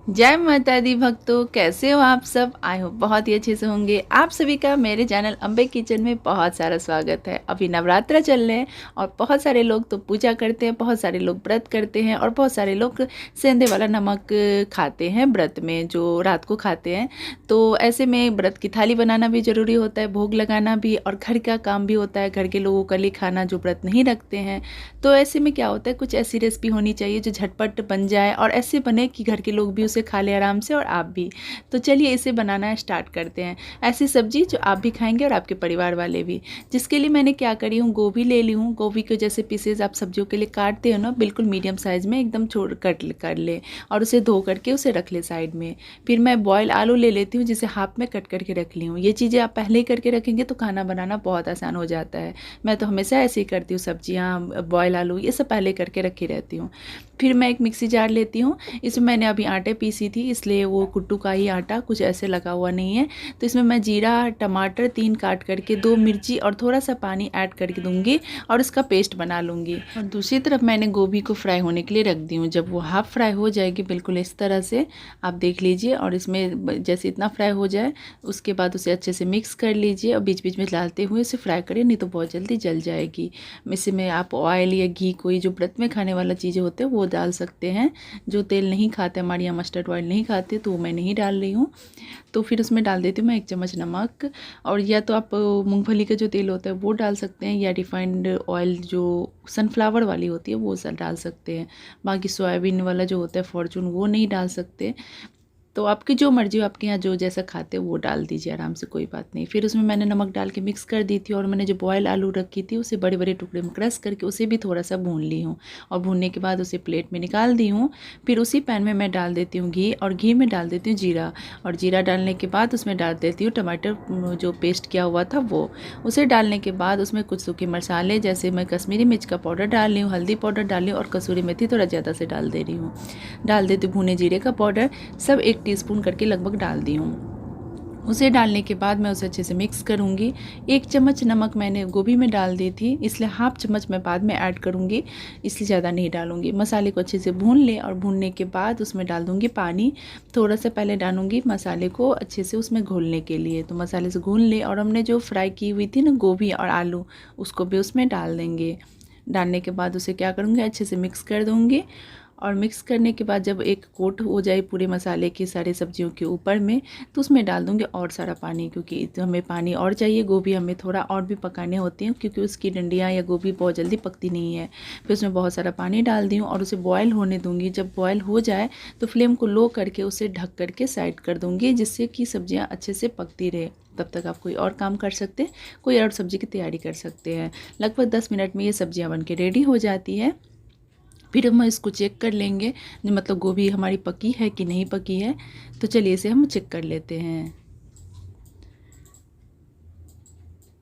जय माता दी भक्तों, कैसे हो आप सब। आई हो बहुत ही अच्छे से होंगे। आप सभी का मेरे चैनल अम्बे किचन में बहुत सारा स्वागत है। अभी नवरात्र चल रहे हैं और बहुत सारे लोग तो पूजा करते हैं, बहुत सारे लोग व्रत करते हैं और बहुत सारे लोग सेंधे वाला नमक खाते हैं व्रत में, जो रात को खाते हैं। तो ऐसे में व्रत की थाली बनाना भी ज़रूरी होता है, भोग लगाना भी, और घर का काम भी होता है, घर के लोगों का लिए खाना जो व्रत नहीं रखते हैं। तो ऐसे में क्या होता है, कुछ ऐसी रेसिपी होनी चाहिए जो झटपट बन जाए और ऐसे बने कि घर के लोग भी उसे खा ले आराम से और आप भी। तो चलिए इसे बनाना स्टार्ट करते हैं। ऐसी सब्जी जो आप भी खाएंगे और आपके परिवार वाले भी। जिसके लिए मैंने क्या करी हूँ, गोभी ले ली हूँ। गोभी को जैसे पीसेज आप सब्जियों के लिए काटते हो ना, बिल्कुल मीडियम साइज़ में एकदम छोड़ कट कर ले और उसे धो करके उसे रख ले साइड में। फिर मैं बॉयल आलू ले लेती हूँ, जिसे हाफ में कट करके रख ली हूँ। ये चीज़ें आप पहले ही करके रखेंगे तो खाना बनाना बहुत आसान हो जाता है। मैं तो हमेशा ऐसे ही करती हूँ, सब्जियाँ बॉयल आलू ये सब पहले करके रखी रहती हूँ। फिर मैं एक मिक्सी जार लेती हूँ। इसमें मैंने अभी आटे पीसी थी, इसलिए वो कुट्टू का ही आटा, कुछ ऐसे लगा हुआ नहीं है। तो इसमें मैं जीरा, टमाटर 3 काट करके, 2 मिर्ची और थोड़ा सा पानी ऐड करके दूंगी और इसका पेस्ट बना लूँगी। और दूसरी तरफ मैंने गोभी को फ्राई होने के लिए रख दी हूँ। जब वो हाफ फ्राई हो जाएगी बिल्कुल इस तरह से, आप देख लीजिए। और इसमें जैसे इतना फ्राई हो जाए उसके बाद उसे अच्छे से मिक्स कर लीजिए और बीच बीच में डालते हुए उसे फ्राई करें, नहीं तो बहुत जल्दी जल जाएगी। इसमें आप ऑयल या घी, कोई जो व्रत में खाने वाला चीज़ें होते हैं वो डाल सकते हैं। जो तेल नहीं खाते, हमारे यहाँ मस्टर्ड ऑयल नहीं खाते, तो वो मैं नहीं डाल रही हूँ। तो फिर उसमें डाल देती हूँ मैं 1 चम्मच नमक। और या तो आप मूंगफली का जो तेल होता है वो डाल सकते हैं, या रिफाइंड ऑयल जो सनफ्लावर वाली होती है वो सब डाल सकते हैं। बाकी सोयाबीन वाला जो होता है फॉर्चून, वो नहीं डाल सकते। तो आपकी जो मर्जी हो, आपके यहाँ जो जैसा खाते हो वो डाल दीजिए आराम से, कोई बात नहीं। फिर उसमें मैंने नमक डाल के मिक्स कर दी थी और मैंने जो बॉयल आलू रखी थी उसे बड़े बड़े टुकड़े में क्रश करके उसे भी थोड़ा सा भून ली हूँ। और भूनने के बाद उसे प्लेट में निकाल दी हूँ। फिर उसी पैन में मैं डाल देती हूँ घी, और घी में डाल देती हूँ जीरा। और जीरा डालने के बाद उसमें डाल देती हूँ टमाटर जो पेस्ट किया हुआ था वो। उसे डालने के बाद उसमें कुछ सूखे मसाले, जैसे मैं कश्मीरी मिर्च का पाउडर डाल रही हूँ, हल्दी पाउडर डाल रही हूँ और कसूरी मेथी थोड़ा ज़्यादा से डाल दे रही हूँ। डाल देती हूँ भुने जीरे का पाउडर, सब 1 टीस्पून करके लगभग डाल दी हूँ। उसे डालने के बाद मैं उसे अच्छे से मिक्स करूँगी। 1 चम्मच नमक मैंने गोभी में डाल दी थी, इसलिए हाफ चम्मच मैं बाद में ऐड करूँगी, इसलिए ज़्यादा नहीं डालूँगी। मसाले को अच्छे से भून लें और भूनने के बाद उसमें डाल दूँगी पानी। थोड़ा सा पहले डालूँगी मसाले को अच्छे से उसमें घोलने के लिए। तो मसाले से घून लें और हमने जो फ्राई की हुई थी ना गोभी और आलू, उसको भी उसमें डाल देंगे। डालने के बाद उसे क्या करूँगी, अच्छे से मिक्स कर दूँगी। और मिक्स करने के बाद जब एक कोट हो जाए पूरे मसाले के सारे सब्जियों के ऊपर में, तो उसमें डाल दूँगी और सारा पानी, क्योंकि तो हमें पानी और चाहिए। गोभी हमें थोड़ा और भी पकाने होती हैं, क्योंकि उसकी डंडियाँ या गोभी बहुत जल्दी पकती नहीं है। फिर उसमें बहुत सारा पानी डाल दी हूँ और उसे बॉयल होने दूँगी। जब बॉयल हो जाए तो फ्लेम को लो करके उसे ढक करके साइड कर दूँगी, जिससे कि सब्जियाँ अच्छे से पकती रहे। तब तक आप कोई और काम कर सकते हैं, कोई और सब्जी की तैयारी कर सकते हैं। लगभग 10 मिनट में ये सब्जियाँ बन के रेडी हो जाती है। फिर हम इसको चेक कर लेंगे, मतलब गोभी हमारी पकी है कि नहीं पकी है। तो चलिए इसे हम चेक कर लेते हैं।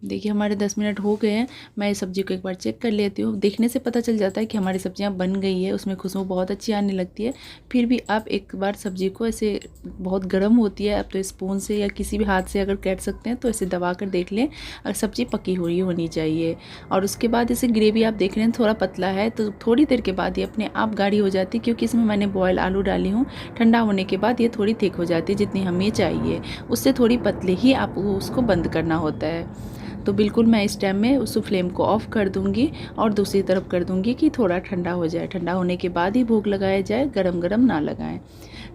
देखिए हमारे 10 मिनट हो गए हैं। मैं इस सब्ज़ी को एक बार चेक कर लेती हूँ। देखने से पता चल जाता है कि हमारी सब्जियाँ बन गई है, उसमें खुशबू बहुत अच्छी आने लगती है। फिर भी आप एक बार सब्ज़ी को ऐसे, बहुत गर्म होती है, आप तो स्पून से या किसी भी हाथ से अगर काट सकते हैं तो ऐसे दबा कर देख लें, और सब्ज़ी पकी हुई होनी चाहिए। और उसके बाद इसे ग्रेवी आप देख रहे हैं थोड़ा पतला है, तो थोड़ी देर के बाद ये अपने आप गाढ़ी हो जाती है, क्योंकि इसमें मैंने बॉयल आलू डाली हूँ। ठंडा होने के बाद ये थोड़ी थिक हो जाती है, जितनी हमें चाहिए उससे थोड़ी पतले ही आपको उसको बंद करना होता है। तो बिल्कुल मैं इस टाइम में उस फ्लेम को ऑफ़ कर दूंगी और दूसरी तरफ कर दूंगी कि थोड़ा ठंडा हो जाए। ठंडा होने के बाद ही भोग लगाया जाए, गरम गरम ना लगाएं।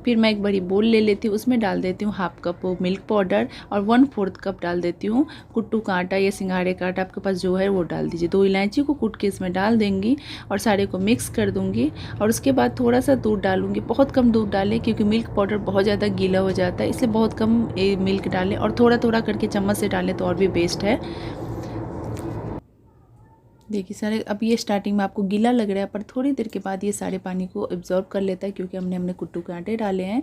फिर मैं एक बड़ी बोल ले लेती हूँ, उसमें डाल देती हूँ हाफ कप मिल्क पाउडर और 1/4 कप डाल देती हूँ कुट्टू का आटा या सिंघाड़े का आटा, आपके पास जो है वो डाल दीजिए। 2 इलायची को कूट के इसमें डाल देंगी और सारे को मिक्स कर दूंगी। और उसके बाद थोड़ा सा दूध डालूंगी, बहुत कम दूध डालें, क्योंकि मिल्क पाउडर बहुत ज़्यादा गीला हो जाता है, इसलिए बहुत कम मिल्क डालें और थोड़ा थोड़ा करके चम्मच से डालें तो और भी बेस्ट है। देखिए सारे, अब ये स्टार्टिंग में आपको गीला लग रहा है, पर थोड़ी देर के बाद ये सारे पानी को एब्जॉर्ब कर लेता है, क्योंकि हमने कुट्टू के आटे डाले हैं।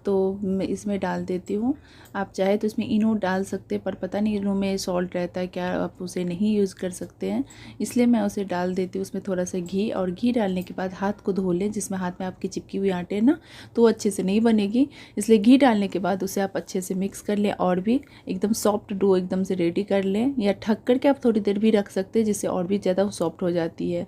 तो मैं इसमें डाल देती हूँ। आप चाहे तो इसमें इनो डाल सकते हैं, पर पता नहीं इनो में सॉल्ट रहता है क्या, आप उसे नहीं यूज़ कर सकते हैं, इसलिए मैं उसे डाल देती हूँ। उसमें थोड़ा सा घी, और घी डालने के बाद हाथ को धो लें, जिसमें हाथ में आपकी चिपकी हुई आटे ना, तो वो अच्छे से नहीं बनेगी। इसलिए घी डालने के बाद उसे आप अच्छे से मिक्स कर लें और भी एकदम सॉफ्ट डो एकदम से रेडी कर लें, या ढक करके आप थोड़ी देर भी रख सकते हैं, जिससे और भी ज़्यादा सॉफ्ट हो जाती है।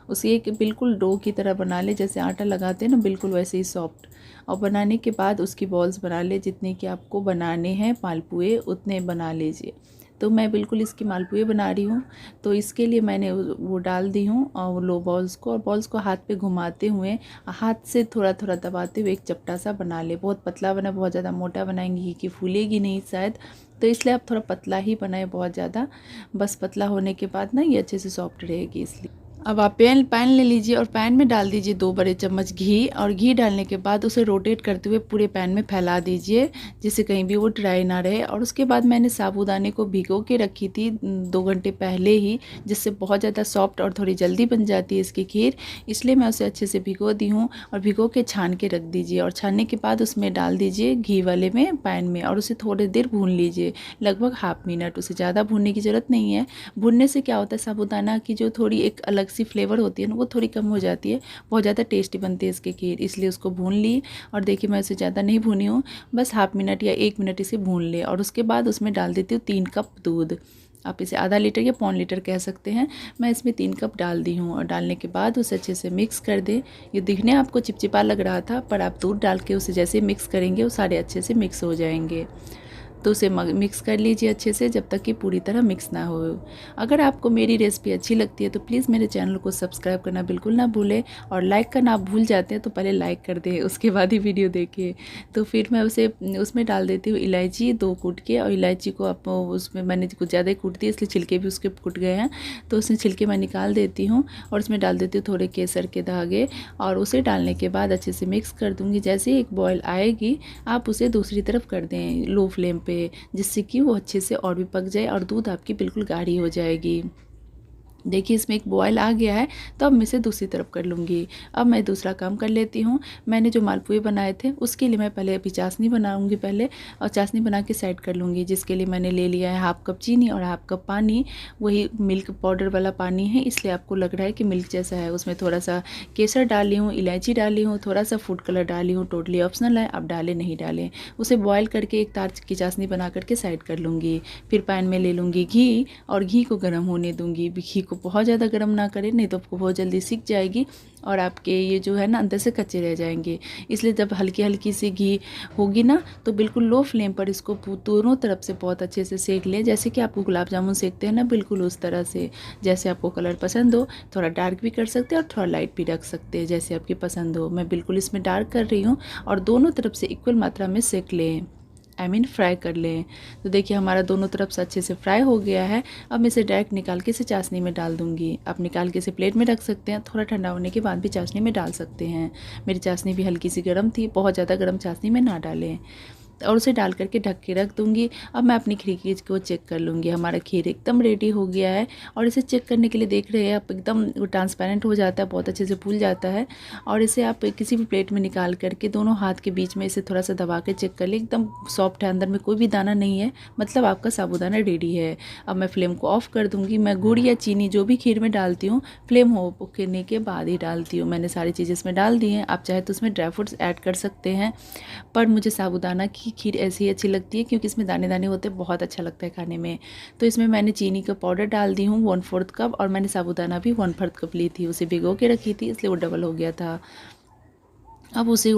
उसे एक बिल्कुल डो की तरह बना ले, जैसे आटा लगाते हैं ना, बिल्कुल वैसे ही सॉफ्ट। और बनाने के बाद उसकी बॉल्स बना ले, जितने कि आपको बनाने हैं मालपुए उतने बना लीजिए। तो मैं बिल्कुल इसकी मालपुए बना रही हूँ। तो इसके लिए मैंने वो डाल दी हूँ और वो लो बॉल्स को, और बॉल्स को हाथ पे घुमाते हुए, हाथ से थोड़ा थोड़ा दबाते हुए एक चपटा सा बना ले। बहुत पतला बना, बहुत ज़्यादा मोटा बनाएंगी कि फूलेगी नहीं शायद, तो इसलिए आप थोड़ा पतला ही बनाए, बहुत ज़्यादा। बस पतला होने के बाद ना ये अच्छे से सॉफ्ट रहेगी, इसलिए। अब आप पैन ले लीजिए और पैन में डाल दीजिए 2 बड़े चम्मच घी, और घी डालने के बाद उसे रोटेट करते हुए पूरे पैन में फैला दीजिए, जिससे कहीं भी वो ड्राई ना रहे। और उसके बाद मैंने साबूदाने को भिगो के रखी थी 2 घंटे पहले ही, जिससे बहुत ज़्यादा सॉफ्ट और थोड़ी जल्दी बन जाती है इसकी खीर, इसलिए मैं उसे अच्छे से भिगो दी हूँ। और भिगो के छान के रख दीजिए, और छानने के बाद उसमें डाल दीजिए घी वाले में पैन में, और उसे थोड़ी देर भून लीजिए, लगभग हाफ मिनट। उसे ज़्यादा भूनने की ज़रूरत नहीं है। भूनने से क्या होता है, साबूदाना की जो थोड़ी एक अलग सी फ्लेवर होती है ना, वो थोड़ी कम हो जाती है, बहुत ज़्यादा टेस्टी बनती है इसकी खीर, इसलिए उसको भून ली। और देखिए मैं इसे ज़्यादा नहीं भूनी हूँ, बस हाफ मिनट या 1 मिनट इसे भून ले। और उसके बाद उसमें डाल देती हूँ 3 कप दूध। आप इसे आधा लीटर या पौन लीटर कह सकते हैं। मैं इसमें 3 कप डाल दी हूँ, और डालने के बाद उसे अच्छे से मिक्स कर दें। ये दिखने आपको चिपचिपा लग रहा था, पर आप दूध डाल के उसे जैसे मिक्स करेंगे वो सारे अच्छे से मिक्स हो जाएंगे। तो उसे मिक्स कर लीजिए अच्छे से, जब तक कि पूरी तरह मिक्स ना हो। अगर आपको मेरी रेसिपी अच्छी लगती है तो प्लीज़ मेरे चैनल को सब्सक्राइब करना बिल्कुल ना भूलें, और लाइक करना आप भूल जाते हैं तो पहले लाइक कर दें, उसके बाद ही वीडियो देखिए। तो फिर मैं उसे उसमें डाल देती हूँ इलायची 2 कूट के, और इलायची को आप उसमें मैंने कुछ ज़्यादा ही कूट दी, इसलिए छिलके भी उसके कूट गए हैं, तो उसमें छिलके मैं निकाल देती हूँ। और उसमें डाल देती हूँ थोड़े केसर के धागे, और उसे डालने के बाद अच्छे से मिक्स कर दूँगी। जैसे ही एक बॉयल आएगी, आप उसे दूसरी तरफ कर दें लो फ्लेम पे, जिससे कि वो अच्छे से और भी पक जाए और दूध आपकी बिल्कुल गाढ़ी हो जाएगी। देखिए इसमें एक बॉयल आ गया है, तो अब मैं इसे दूसरी तरफ कर लूँगी। अब मैं दूसरा काम कर लेती हूँ। मैंने जो मालपुए बनाए थे उसके लिए मैं पहले अभी चाशनी बनाऊँगी पहले, और चाशनी बना के साइड कर लूँगी, जिसके लिए मैंने ले लिया है हाफ कप चीनी और हाफ कप पानी। वही मिल्क पाउडर वाला पानी है, इसलिए आपको लग रहा है कि मिल्क जैसा है। उसमें थोड़ा सा केसर डाली हूँ, इलायची डाली हूँ, थोड़ा सा फूड कलर डाली हूँ, टोटली ऑप्शनल है, आप डालें नहीं डालें। उसे बॉयल करके एक तार की चाशनी बना करके साइड कर लूँगी। फिर पैन में ले लूँगी घी, और घी को गर्म होने दूँगी। घी को बहुत ज़्यादा गर्म ना करें, नहीं तो आपको बहुत जल्दी सीख जाएगी और आपके ये जो है ना अंदर से कच्चे रह जाएंगे। इसलिए जब हल्की हल्की सी घी होगी ना, तो बिल्कुल लो फ्लेम पर इसको दोनों तरफ से बहुत अच्छे से सेक लें, जैसे कि आपको गुलाब जामुन सेकते हैं ना, बिल्कुल उस तरह से। जैसे आपको कलर पसंद हो, थोड़ा डार्क भी कर सकते हैं और थोड़ा लाइट भी रख सकते हैं, जैसे आपकी पसंद हो। मैं बिल्कुल इसमें डार्क कर रही हूँ, और दोनों तरफ से इक्वल मात्रा में सेक लें, फ्राई कर लें। तो देखिए हमारा दोनों तरफ से अच्छे से फ्राई हो गया है। अब मैं इसे डायरेक्ट निकाल के इसे चाशनी में डाल दूँगी। आप निकाल के इसे प्लेट में रख सकते हैं, थोड़ा ठंडा होने के बाद भी चाशनी में डाल सकते हैं। मेरी चाशनी भी हल्की सी गर्म थी, बहुत ज़्यादा गर्म चाशनी में ना डालें। और उसे डाल करके ढक के रख दूँगी। अब मैं अपनी खीर को चेक कर लूँगी। हमारा खीर एकदम रेडी हो गया है, और इसे चेक करने के लिए देख रहे हैं आप, एकदम ट्रांसपेरेंट हो जाता है, बहुत अच्छे से फूल जाता है। और इसे आप किसी भी प्लेट में निकाल करके दोनों हाथ के बीच में इसे थोड़ा सा दबा के चेक कर ले, एकदम सॉफ्ट है, अंदर में कोई भी दाना नहीं है, मतलब आपका साबूदाना रेडी है। अब मैं फ्लेम को ऑफ कर दूँगी। मैं गुड़ या चीनी जो भी खीर में डालती हूँ, फ्लेम हो करने के बाद ही डालती हूँ। मैंने सारी चीज़ें इसमें डाल दी हैं। आप चाहे तो उसमें ड्राई फ्रूट्स ऐड कर सकते हैं, पर मुझे साबूदाना की खीर ऐसी ही अच्छी लगती है, क्योंकि इसमें दाने दाने होते हैं, बहुत अच्छा लगता है खाने में। तो इसमें मैंने चीनी का पाउडर डाल दी हूँ 1/4 कप, और मैंने साबूदाना भी 1/4 कप ली थी। उसे भिगो के रखी थी, इसलिए वो डबल हो गया था। अब उसे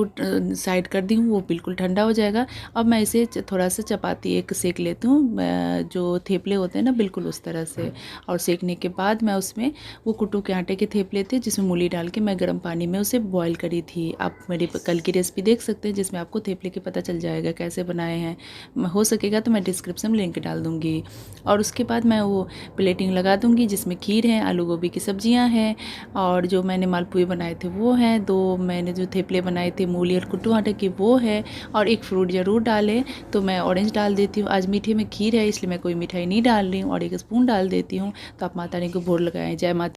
साइड कर दी हूँ, वो बिल्कुल ठंडा हो जाएगा। अब मैं इसे थोड़ा सा चपाती एक सेक लेती हूँ, जो थेपले होते हैं ना, बिल्कुल उस तरह से। और सेकने के बाद मैं उसमें वो कुट्टू के आटे के थेपले थे, जिसमें मूली डाल के मैं गर्म पानी में उसे बॉईल करी थी। आप मेरी कल की रेसिपी देख सकते हैं, जिसमें आपको थेपले के पता चल जाएगा कैसे बनाए हैं। हो सकेगा तो मैं डिस्क्रिप्शन में लिंक डाल दूँगी। और उसके बाद मैं वो प्लेटिंग लगा दूँगी, जिसमें खीर है, आलू गोभी की सब्जियाँ हैं, और जो मैंने मालपुए बनाए थे वो हैं, 2 मैंने जो थेपले बनाए थे मूली और कुट्टू आटे की वो है, और एक फ्रूट ज़रूर डालें। तो मैं ऑरेंज डाल देती हूँ। आज मीठे में खीर है, इसलिए मैं कोई मिठाई नहीं डाल रही हूँ, और 1 स्पून डाल देती हूँ। तो आप माता रानी को भोग लगाएं। जय माता।